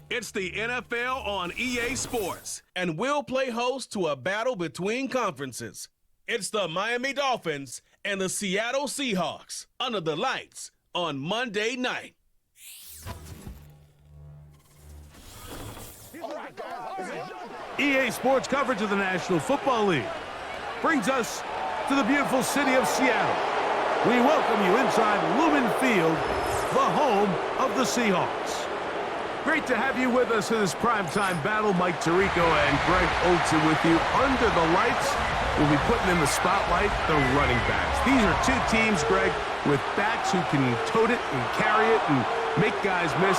It's the NFL on EA Sports, and we'll play host to a battle between conferences. It's the Miami Dolphins and the Seattle Seahawks under the lights on Monday night. EA Sports coverage of the National Football League brings us to the beautiful city of Seattle. We welcome you inside Lumen Field, the home of the Seahawks. Great to have you with us in this primetime battle. Mike Tirico and Greg Olson with you under the lights. We'll be putting in the spotlight the running backs. These are two teams, Greg, with backs who can tote it and carry it and make guys miss.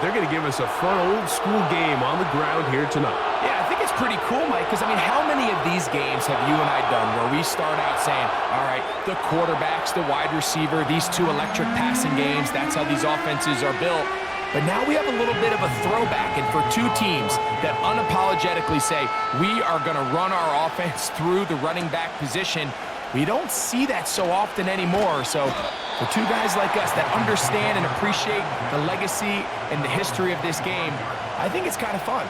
They're going to give us a fun old-school game on the ground here tonight. Yeah, I think it's pretty cool, Mike, because, I mean, how many of these games have you and I done where we start out saying, all right, the quarterbacks, the wide receiver, these two electric passing games, that's how these offenses are built. But now we have a little bit of a throwback, and for two teams that unapologetically say, we are going to run our offense through the running back position, we don't see that so often anymore. So for two guys like us that understand and appreciate the legacy and the history of this game, I think it's kind of fun.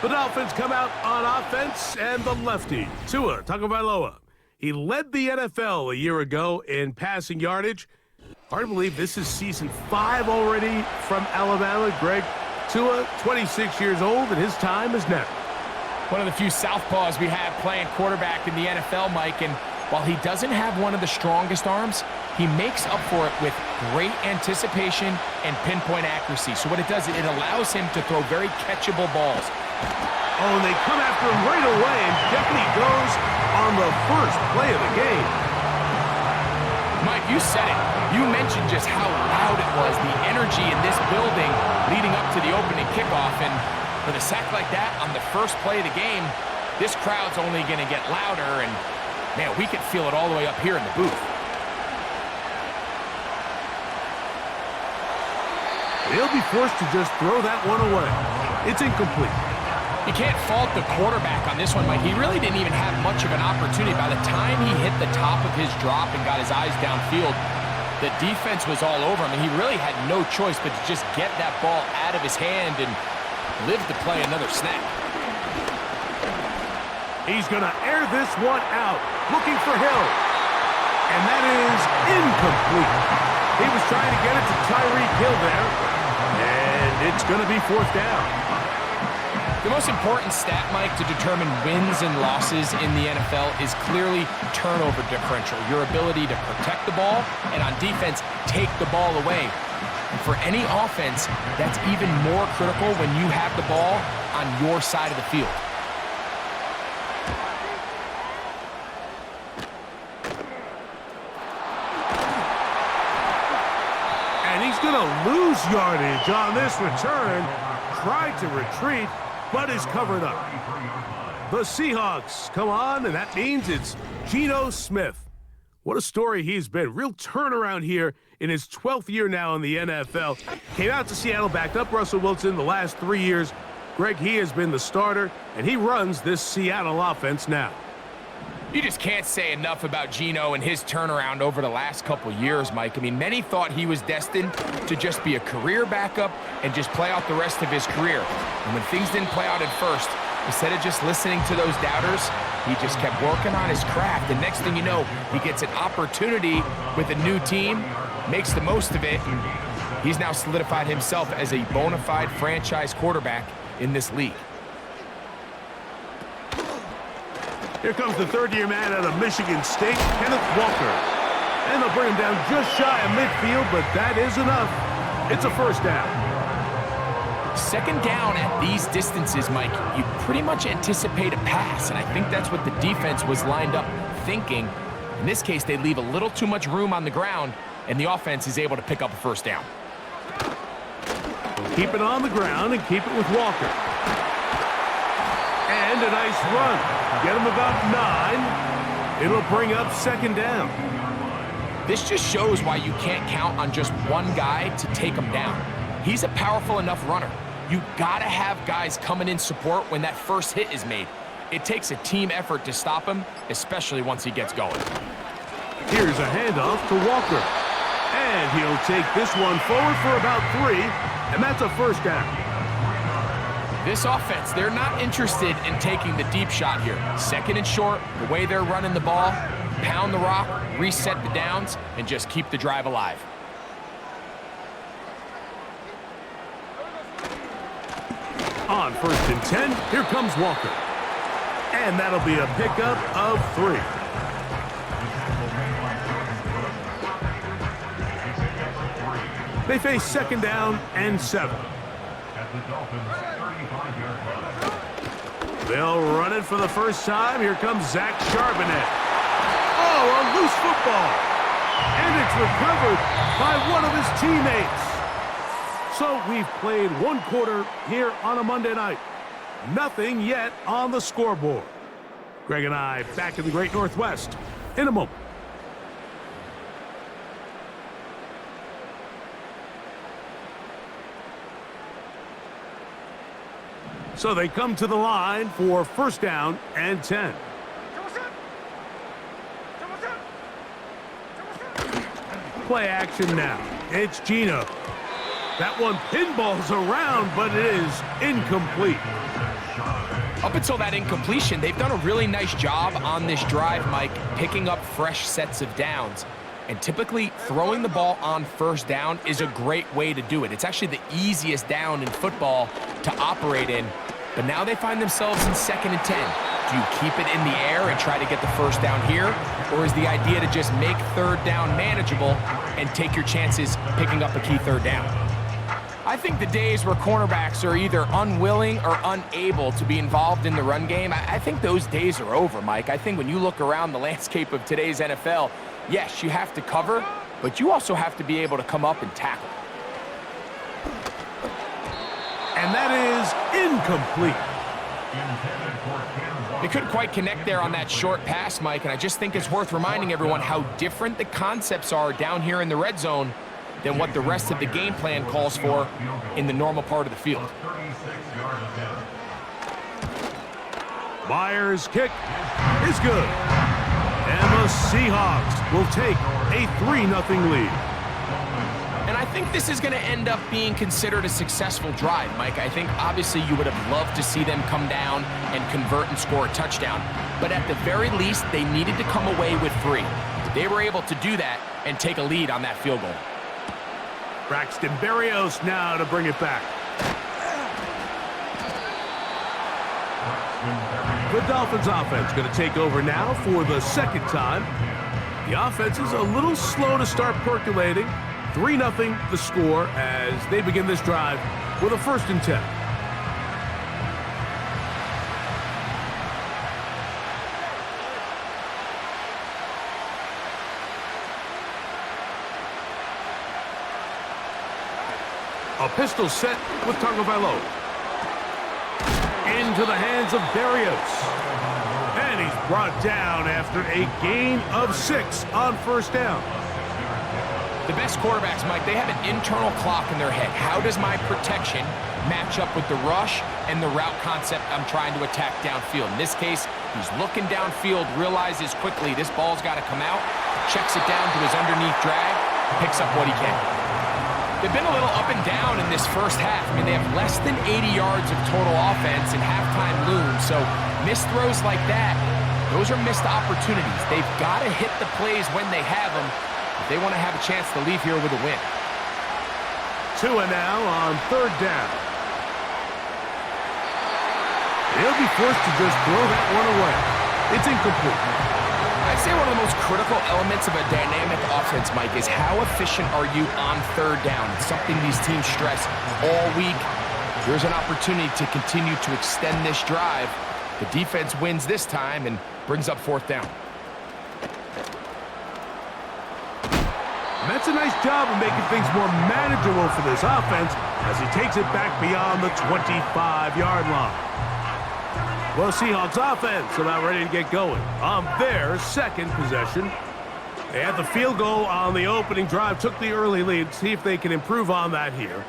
The Dolphins come out on offense, and the lefty, Tua Tagovailoa. He led the NFL a year ago in passing yardage. Hard to believe this is season 5 already from Alabama. Greg, Tua, 26 years old, and his time is now. One of the few southpaws we have playing quarterback in the NFL, Mike, and while he doesn't have one of the strongest arms, he makes up for it with great anticipation and pinpoint accuracy. So what it does, it allows him to throw very catchable balls. Oh, and they come after him right away, and definitely goes on the first play of the game. Mike, you said it. You mentioned just how loud it was, the energy in this building leading up to the opening kickoff. And with a sack like that on the first play of the game, this crowd's only going to get louder. And, man, we could feel it all the way up here in the booth. He'll be forced to just throw that one away. It's incomplete. You can't fault the quarterback on this one, Mike. He really didn't even have much of an opportunity. By the time he hit the top of his drop and got his eyes downfield, the defense was all over him, and he really had no choice but to just get that ball out of his hand and live to play another snap. He's going to air this one out, looking for Hill. And that is incomplete. He was trying to get it to Tyreek Hill there, and it's going to be 4th down. The most important stat, Mike, to determine wins and losses in the NFL is clearly turnover differential, your ability to protect the ball and on defense, take the ball away. And for any offense, that's even more critical when you have the ball on your side of the field. And he's going to lose yardage on this return. Tried to retreat, but is covered up. The Seahawks come on, and that means it's Geno Smith. What a story he's been. Real turnaround here in his 12th year now in the NFL. Came out to Seattle, backed up Russell Wilson the last 3 years. Greg, he has been the starter, and he runs this Seattle offense now. You just can't say enough about Geno and his turnaround over the last couple years, Mike. I mean, many thought he was destined to just be a career backup and just play out the rest of his career. And when things didn't play out at first, instead of just listening to those doubters, he just kept working on his craft. And next thing you know, he gets an opportunity with a new team, makes the most of it, and he's now solidified himself as a bona fide franchise quarterback in this league. Here comes the third-year man out of Michigan State, Kenneth Walker. And they'll bring him down just shy of midfield, but that is enough. It's a 1st down. Second down at these distances, Mike, you pretty much anticipate a pass, and I think that's what the defense was lined up thinking. In this case, they leave a little too much room on the ground, and the offense is able to pick up a 1st down. Keep it on the ground and keep it with Walker. And a nice run. Get him about 9. It'll bring up 2nd down. This just shows why you can't count on just one guy to take him down. He's a powerful enough runner. You gotta have guys coming in support when that first hit is made. It takes a team effort to stop him, especially once he gets going. Here's a handoff to Walker. And he'll take this one forward for about 3, and that's a 1st down. This offense, they're not interested in taking the deep shot here. Second and short, the way they're running the ball, pound the rock, reset the downs, and just keep the drive alive. On 1st and 10, here comes Walker. And that'll be a pickup of 3. They face 2nd down and 7. They'll run it for the first time. Here comes Zach Charbonnet. Oh, a loose football. And it's recovered by one of his teammates. So we've played 1 quarter here on a Monday night. Nothing yet on the scoreboard. Greg and I back in the Great Northwest in a moment. So they come to the line for 1st down and 10. Play action now. It's Gino. That one pinballs around, but it is incomplete. Up until that incompletion, they've done a really nice job on this drive, Mike, picking up fresh sets of downs. And typically, throwing the ball on 1st down is a great way to do it. It's actually the easiest down in football to operate in. But now they find themselves in 2nd and 10. Do you keep it in the air and try to get the 1st down here? Or is the idea to just make 3rd down manageable and take your chances picking up a key 3rd down? I think the days where cornerbacks are either unwilling or unable to be involved in the run game, I think those days are over, Mike. I think when you look around the landscape of today's NFL, yes, you have to cover, but you also have to be able to come up and tackle. And that is incomplete. They couldn't quite connect there on that short pass, Mike, and I just think it's worth reminding everyone how different the concepts are down here in the red zone than what the rest of the game plan calls for in the normal part of the field. Myers' kick is good. And the Seahawks will take a 3-0 lead. And I think this is going to end up being considered a successful drive, Mike. I think obviously you would have loved to see them come down and convert and score a touchdown. But at the very least, they needed to come away with 3. They were able to do that and take a lead on that field goal. Braxton Berrios now to bring it back. The Dolphins offense going to take over now for the 2nd time. The offense is a little slow to start percolating. 3-0 the score as they begin this drive with a 1st and 10. A pistol set with Tagovailoa. Into the hands of Berrios. And he's brought down after a gain of 6 on 1st down. The best quarterbacks, Mike, they have an internal clock in their head. How does my protection match up with the rush and the route concept I'm trying to attack downfield? In this case, he's looking downfield, realizes quickly this ball's got to come out, checks it down to his underneath drag, picks up what he can. They've been a little up and down in this 1st half. I mean, they have less than 80 yards of total offense and halftime looms. So missed throws like that, those are missed opportunities. They've got to hit the plays when they have them if they want to have a chance to leave here with a win. Tua now on 3rd down. He'll be forced to just throw that one away. It's incomplete. I'd say one of the most critical elements of a dynamic offense, Mike, is how efficient are you on 3rd down? It's something these teams stress all week. Here's an opportunity to continue to extend this drive. The defense wins this time and brings up 4th down. And that's a nice job of making things more manageable for this offense as he takes it back beyond the 25-yard line. Well, Seahawks offense about ready to get going on their 2nd possession. They had the field goal on the opening drive, took the early lead. See if they can improve on that here.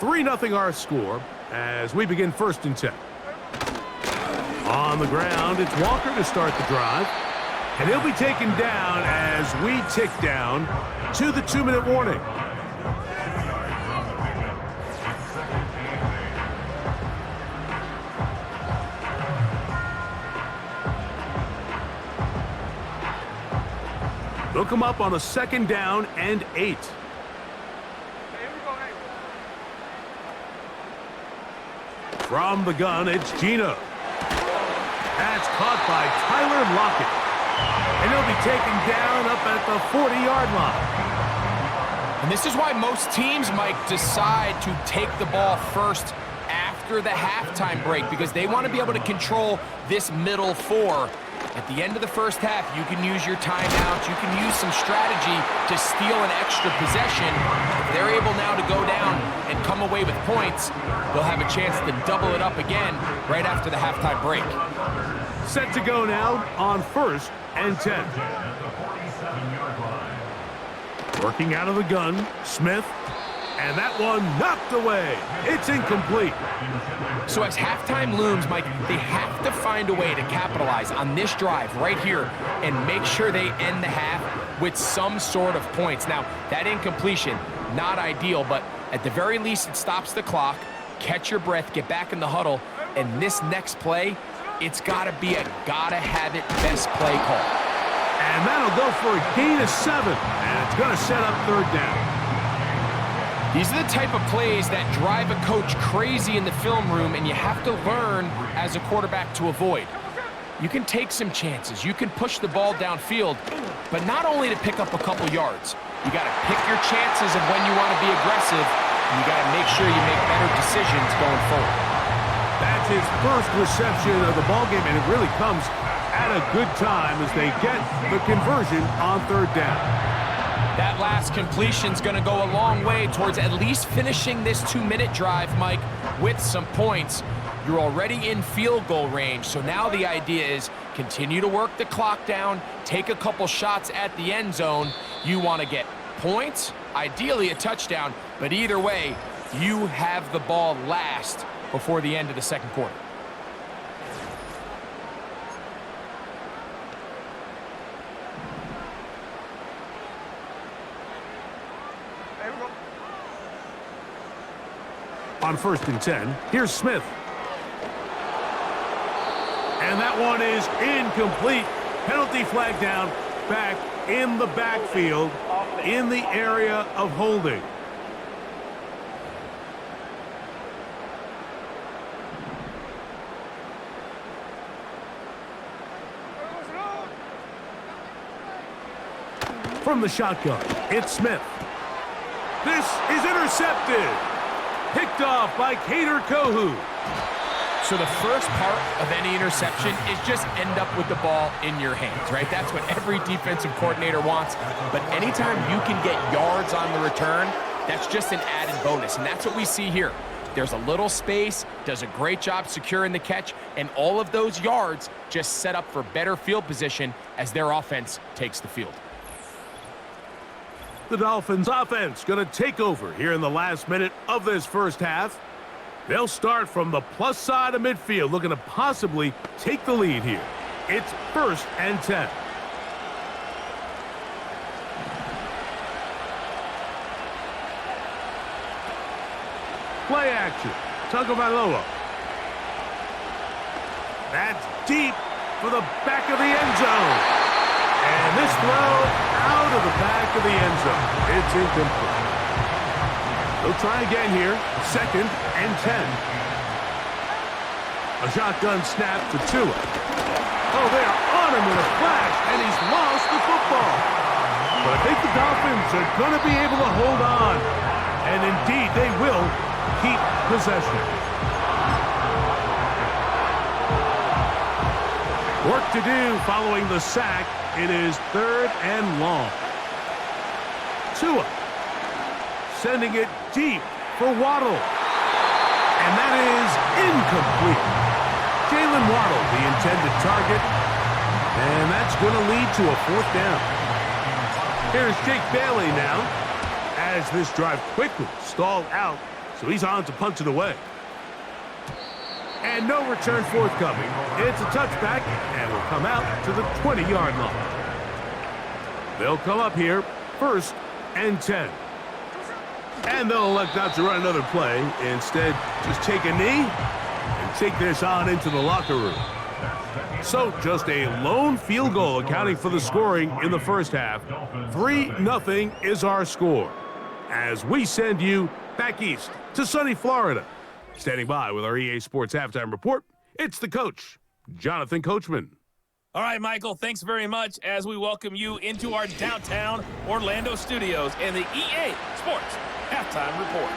3-0 our score as we begin 1st and 10. On the ground, it's Walker to start the drive. And he'll be taken down as we tick down to the 2-minute warning. They'll come up on a 2nd down and 8. From the gun, it's Gino. That's caught by Tyler Lockett. And he'll be taken down up at the 40-yard line. And this is why most teams, Mike, decide to take the ball first after the halftime break, because they want to be able to control this middle 4. At the end of the first half, you can use your timeout. You can use some strategy to steal an extra possession. If they're able now to go down and come away with points, they'll have a chance to double it up again right after the halftime break. Set to go now on 1st and 10. Working out of the gun, Smith. And that one knocked away. It's incomplete. So as halftime looms, Mike, they have to find a way to capitalize on this drive right here and make sure they end the half with some sort of points. Now, that incompletion, not ideal, but at the very least, it stops the clock. Catch your breath, get back in the huddle, and this next play, it's got to be a gotta-have-it best play call. And that'll go for a gain of 7, and it's going to set up 3rd down. These are the type of plays that drive a coach crazy in the film room, and you have to learn as a quarterback to avoid. You can take some chances. You can push the ball downfield, but not only to pick up a couple yards. You got to pick your chances of when you want to be aggressive, and you got to make sure you make better decisions going forward. That's his first reception of the ballgame, and it really comes at a good time as they get the conversion on 3rd down. That last completion's going to go a long way towards at least finishing this 2-minute drive, Mike, with some points. You're already in field goal range, so now the idea is continue to work the clock down, take a couple shots at the end zone. You want to get points, ideally a touchdown, but either way, you have the ball last before the end of the 2nd quarter. On 1st and 10, here's Smith. And that one is incomplete. Penalty flag down, back in the backfield, in the area of holding. From the shotgun, it's Smith. This is intercepted. Picked off by Kader Kohu. So the first part of any interception is just end up with the ball in your hands, right? That's what every defensive coordinator wants. But anytime you can get yards on the return, that's just an added bonus. And that's what we see here. There's a little space, does a great job securing the catch, and all of those yards just set up for better field position as their offense takes the field. The Dolphins offense going to take over here in the last minute of this first half. They'll start from the plus side of midfield, looking to possibly take the lead here. It's 1st and 10. Play action. Tagovailoa. That's deep for the back of the end zone. And this throw out of the back of the end zone. It's incomplete. They'll try again here. 2nd and 10. A shotgun snap to Tua. Oh, they are on him in a flash, and he's lost the football. But I think the Dolphins are going to be able to hold on. And indeed, they will keep possession. Work to do following the sack. It is 3rd and long. Tua sending it deep for Waddle. And that is incomplete. Jalen Waddle, the intended target. And that's going to lead to a 4th down. Here's Jake Bailey now, as this drive quickly stalled out, so he's on to punch it away. And no return forthcoming. It's a touchback, and will come out to the 20-yard line. They'll come up here, 1st and 10. And they'll elect not to run another play. Instead, just take a knee and take this on into the locker room. So just a lone field goal accounting for the scoring in the first half. 3-0 is our score. As we send you back east to sunny Florida. Standing by with our EA Sports Halftime Report, it's the coach, Jonathan Coachman. All right, Michael, thanks very much as we welcome you into our downtown Orlando studios and the EA Sports Halftime Report.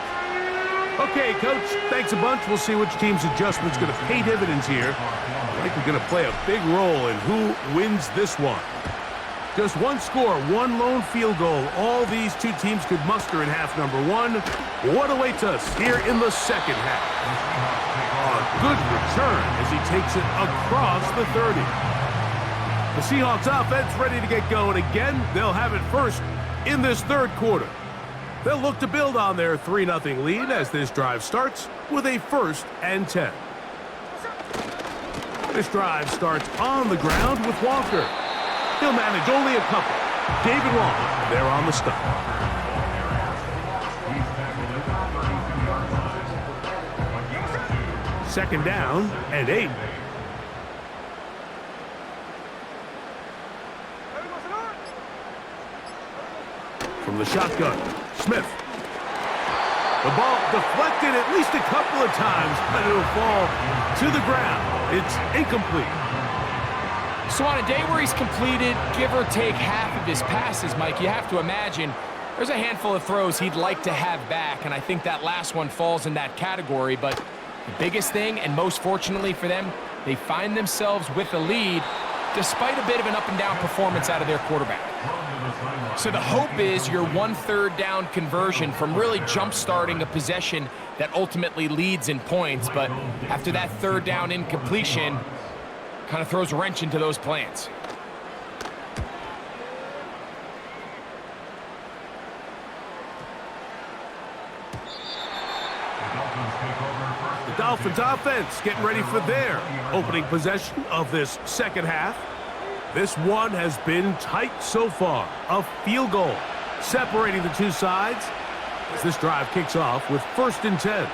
Okay, Coach, thanks a bunch. We'll see which team's adjustment's going to pay dividends here. I think we're going to play a big role in who wins this one. Just one score, one lone field goal. All these two teams could muster in half number one. What awaits us here in the second half? A good return as he takes it across the 30. The Seahawks offense ready to get going again. They'll have it first in this third quarter. They'll look to build on their 3-0 lead as this drive starts with a 1st and 10. This drive starts on the ground with Walker. He'll manage only a couple. David Long there on the stop. Second down and 8. From the shotgun, Smith. The ball deflected at least a couple of times, but it'll fall to the ground. It's incomplete. So on a day where he's completed, give or take half of his passes, Mike, you have to imagine there's a handful of throws he'd like to have back, and I think that last one falls in that category. But the biggest thing, and most fortunately for them, they find themselves with the lead despite a bit of an up-and-down performance out of their quarterback. So the hope is your 1/3 down conversion from really jump-starting a possession that ultimately leads in points, but after that 3rd down incompletion, kind of throws a wrench into those plans. The Dolphins offense getting ready for their opening possession of this second half. This one has been tight so far. A field goal separating the two sides as this drive kicks off with 1st and 10.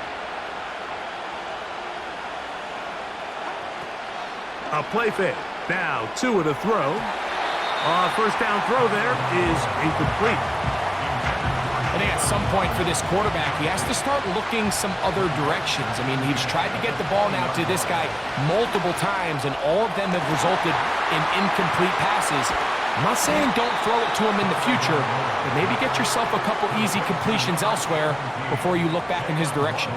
A play fake. Now 2 to throw. First down throw there is incomplete. I think at some point for this quarterback, he has to start looking some other directions. I mean, he's tried to get the ball now to this guy multiple times, and all of them have resulted in incomplete passes. I'm not saying don't throw it to him in the future, but maybe get yourself a couple easy completions elsewhere before you look back in his direction.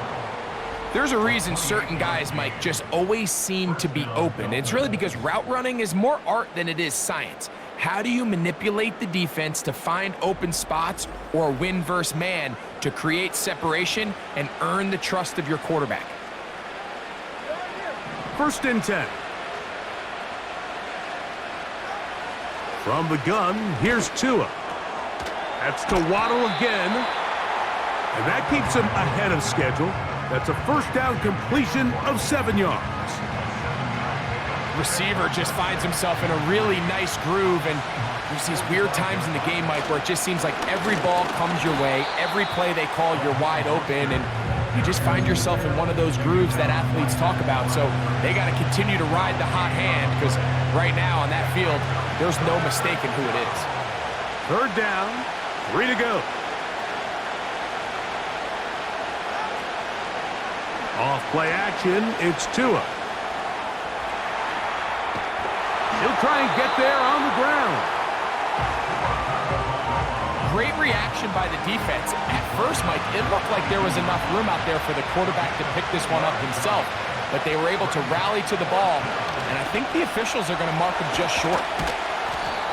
There's a reason certain guys, Mike, just always seem to be open. It's really because route running is more art than it is science. How do you manipulate the defense to find open spots or win versus man to create separation and earn the trust of your quarterback? 1st and 10. From the gun, here's Tua. That's to Waddle again. And that keeps him ahead of schedule. That's a 1st down completion of 7 yards. Receiver just finds himself in a really nice groove, and there's these weird times in the game, Mike, where it just seems like every ball comes your way, every play they call, you're wide open, and you just find yourself in one of those grooves that athletes talk about. So they got to continue to ride the hot hand, because right now on that field, there's no mistaking who it is. 3rd down, 3 to go. Off play action, it's Tua. He'll try and get there on the ground. Great reaction by the defense. At first, Mike, it looked like there was enough room out there for the quarterback to pick this one up himself, but they were able to rally to the ball, and I think the officials are going to mark him just short.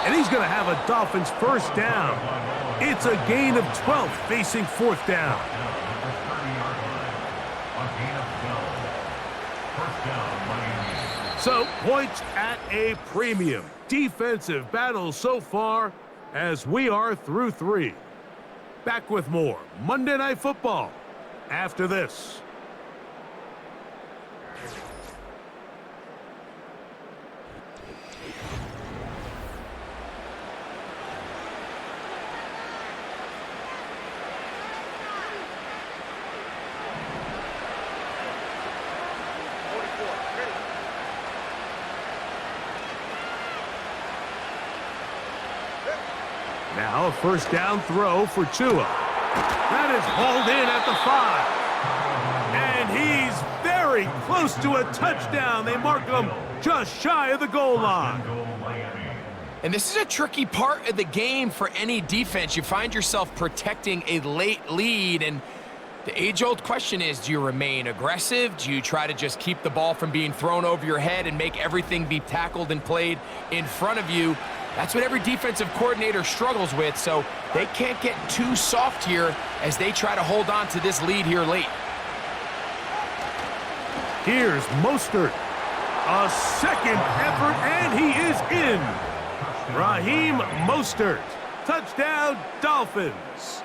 And he's going to have a Dolphins 1st down. It's a gain of 12 facing 4th down. So, points at a premium. Defensive battle so far as we are through 3. Back with more Monday Night Football after this. Now a first down throw for Tua. That is hauled in at the 5. And he's very close to a touchdown. They mark him just shy of the goal line. And this is a tricky part of the game for any defense. You find yourself protecting a late lead, and the age-old question is, do you remain aggressive? Do you try to just keep the ball from being thrown over your head and make everything be tackled and played in front of you? That's what every defensive coordinator struggles with, so they can't get too soft here as they try to hold on to this lead here late. Here's Mostert. A second effort, and he is in. Raheem Mostert. Touchdown, Dolphins.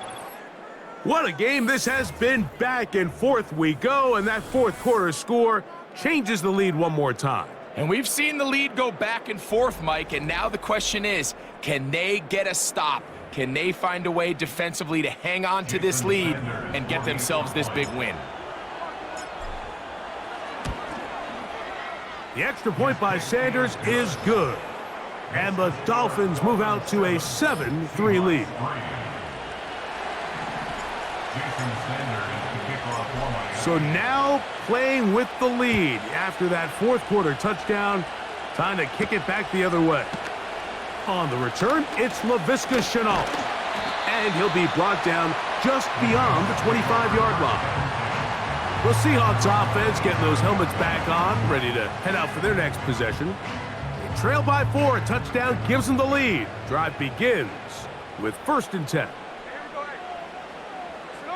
What a game this has been. Back and forth we go, and that fourth quarter score changes the lead one more time. And we've seen the lead go back and forth, Mike, and now the question is, can they get a stop? Can they find a way defensively to hang on to this lead and get themselves this big win? The extra point by Sanders is good. And the Dolphins move out to a 7-3 lead. So now playing with the lead after that fourth quarter touchdown. Time to kick it back the other way. On the return, it's Laviska Shenault. And he'll be brought down just beyond the 25-yard line. The Seahawks offense getting those helmets back on, ready to head out for their next possession. They trail by 4, a touchdown gives them the lead. Drive begins with 1st and 10.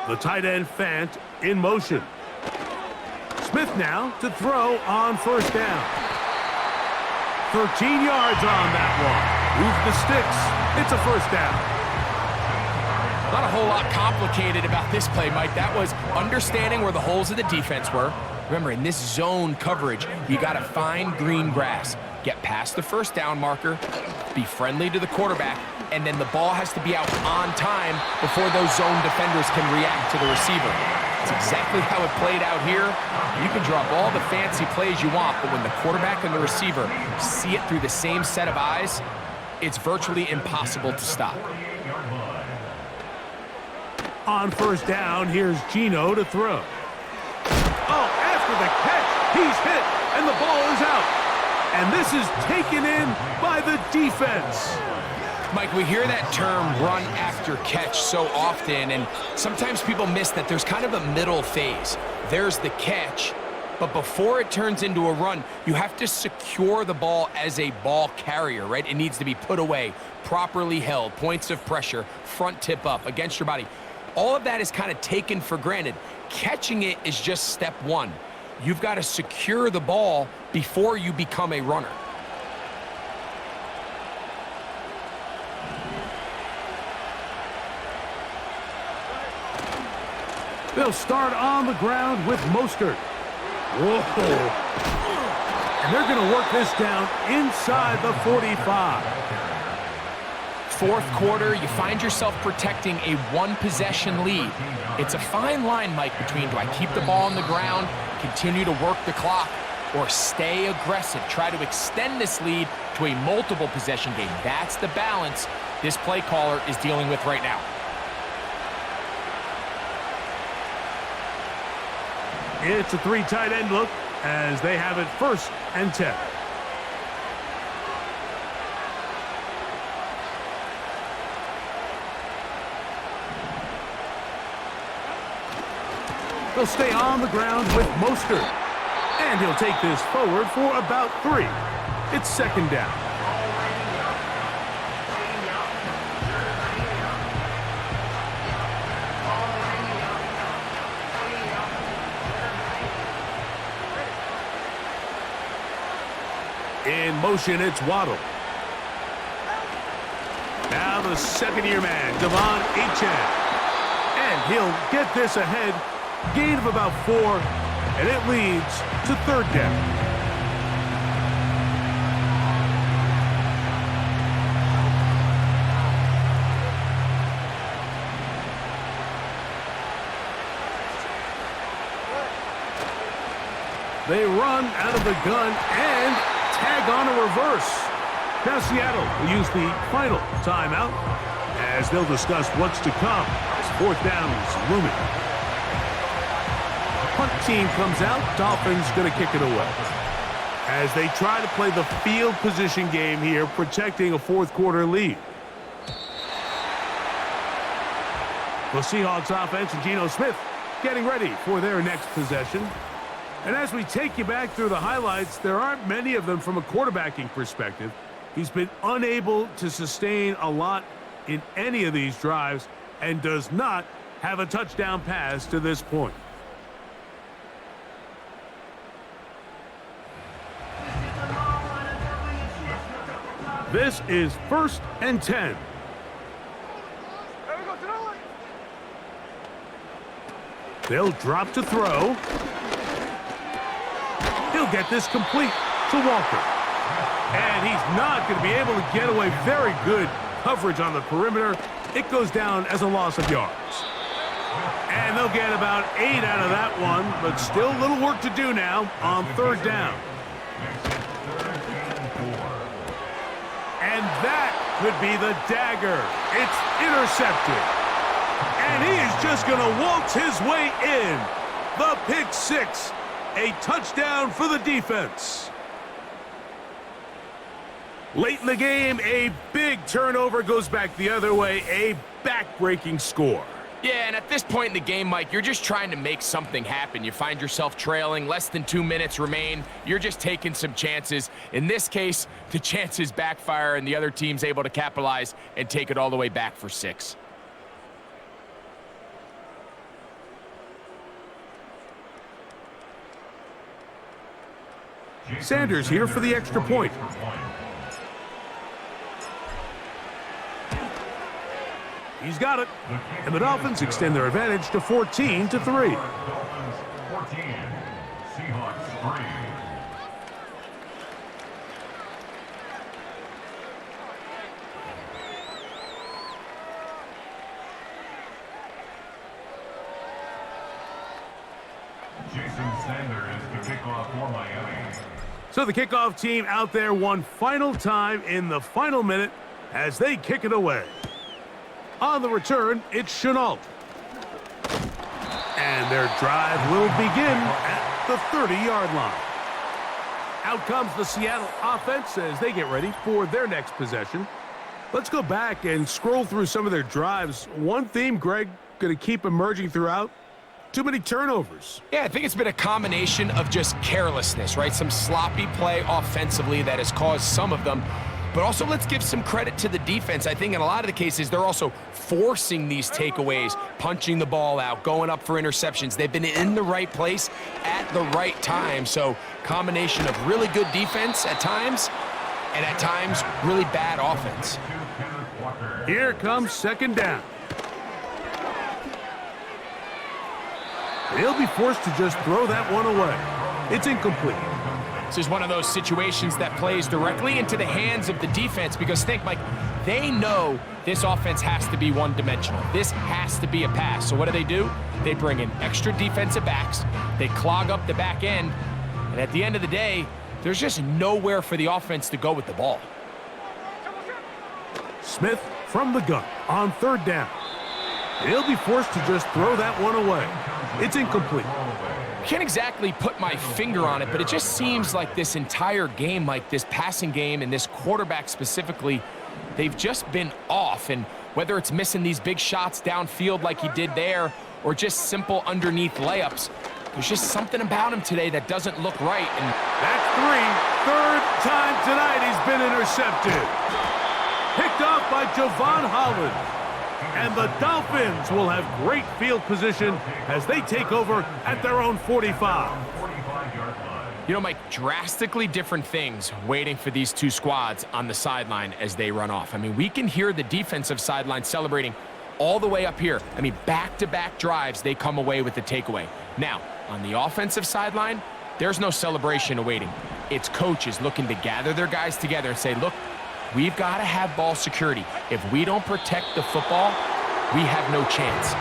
The tight end Fant in motion. Smith now to throw on 1st down. 13 yards on that one. Move the sticks. It's a 1st down. Not a whole lot complicated about this play, Mike. That was understanding where the holes of the defense were. Remember, in this zone coverage, you got to find green grass. Get past the 1st down marker, be friendly to the quarterback, and then the ball has to be out on time before those zone defenders can react to the receiver. That's exactly how it played out here. You can drop all the fancy plays you want, but when the quarterback and the receiver see it through the same set of eyes, it's virtually impossible to stop. On 1st down, here's Geno to throw. Oh, after the catch, he's hit, and the ball is out. And this is taken in by the defense. Mike, we hear that term run after catch so often, and sometimes people miss that there's kind of a middle phase. There's the catch, but before it turns into a run, you have to secure the ball as a ball carrier, right? It needs to be put away, properly held, points of pressure, front tip up against your body. All of that is kind of taken for granted. Catching it is just step one. You've got to secure the ball before you become a runner. They'll start on the ground with Mostert. Whoa. And they're going to work this down inside the 45. Fourth quarter, you find yourself protecting a one-possession lead. It's a fine line, Mike, between do I keep the ball on the ground, continue to work the clock, or stay aggressive, try to extend this lead to a multiple possession game. That's the balance this play caller is dealing with right now. It's a 3 tight end look as they have it 1st and 10. They'll stay on the ground with Mostert. And he'll take this forward for about 3. It's 2nd down. In motion, it's Waddle. Now the 2nd-year man, Devon Achane. And he'll get this ahead. Gain of about 4, and it leads to 3rd down. They run out of the gun and tag on a reverse. Now Seattle will use the final timeout as they'll discuss what's to come as fourth down is looming. Punt team comes out. Dolphins going to kick it away as they try to play the field position game here, protecting a fourth quarter lead. The Seahawks offense and Geno Smith getting ready for their next possession. And as we take you back through the highlights, there aren't many of them from a quarterbacking perspective. He's been unable to sustain a lot in any of these drives and does not have a touchdown pass to this point. This is 1st and 10. They'll drop to throw. He'll get this complete to Walker. And he's not going to be able to get away. Very good coverage on the perimeter. It goes down as a loss of yards. And they'll get about 8 out of that one, but still a little work to do now on 3rd down. And that could be the dagger. It's intercepted. And he is just going to waltz his way in. The pick six. A touchdown for the defense. Late in the game, a big turnover goes back the other way. A back-breaking score. Yeah, and at this point in the game, Mike, you're just trying to make something happen. You find yourself trailing, less than 2 minutes remain. You're just taking some chances. In this case, the chances backfire, and the other team's able to capitalize and take it all the way back for 6. Sanders here for the extra point. He's got it. And the Dolphins extend their advantage to 14-3. Dolphins 14, Seahawks 3. Jason Sanders to kick off for Miami. So the kickoff team out there one final time in the final minute as they kick it away. On the return, it's Chenault. And their drive will begin at the 30-yard line. Out comes the Seattle offense as they get ready for their next possession. Let's go back and scroll through some of their drives. One theme, Greg, going to keep emerging throughout. Too many turnovers. Yeah, I think it's been a combination of just carelessness, right? Some sloppy play offensively that has caused some of them. But also, let's give some credit to the defense. I think in a lot of the cases, they're also forcing these takeaways, punching the ball out, going up for interceptions. They've been in the right place at the right time. So, combination of really good defense at times, and at times, really bad offense. Here comes 2nd down. They'll be forced to just throw that one away. It's incomplete. This is one of those situations that plays directly into the hands of the defense because think, Mike, they know this offense has to be one-dimensional. This has to be a pass. So what do? They bring in extra defensive backs. They clog up the back end. And at the end of the day, there's just nowhere for the offense to go with the ball. Smith from the gun on 3rd down. They'll be forced to just throw that one away. It's incomplete. Can't exactly put my finger on it, but it just seems like this entire game, like this passing game and this quarterback specifically, they've just been off. And whether it's missing these big shots downfield like he did there or just simple underneath layups, there's just something about him today that doesn't look right. And that's 3. 3rd time tonight he's been intercepted. Picked off by Javon Holland. And the Dolphins will have great field position as they take over at their own 45. You know, Mike, drastically different things waiting for these two squads on the sideline as they run off. I mean, we can hear the defensive sideline celebrating all the way up here. I mean, back-to-back drives, they come away with the takeaway. Now, on the offensive sideline, there's no celebration awaiting. It's coaches looking to gather their guys together and say, look, we've got to have ball security. If we don't protect the football, we have no chance.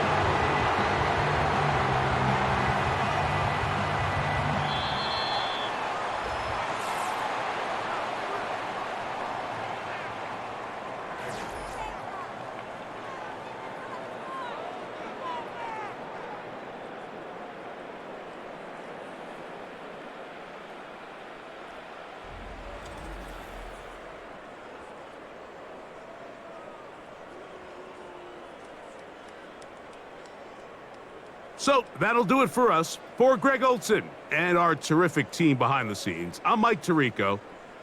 So that'll do it for us. For Greg Olson and our terrific team behind the scenes, I'm Mike Tirico.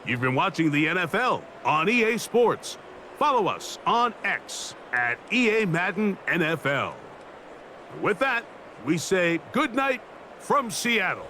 You've been watching the NFL on EA Sports. Follow us on X at EA Madden NFL. With that, we say good night from Seattle.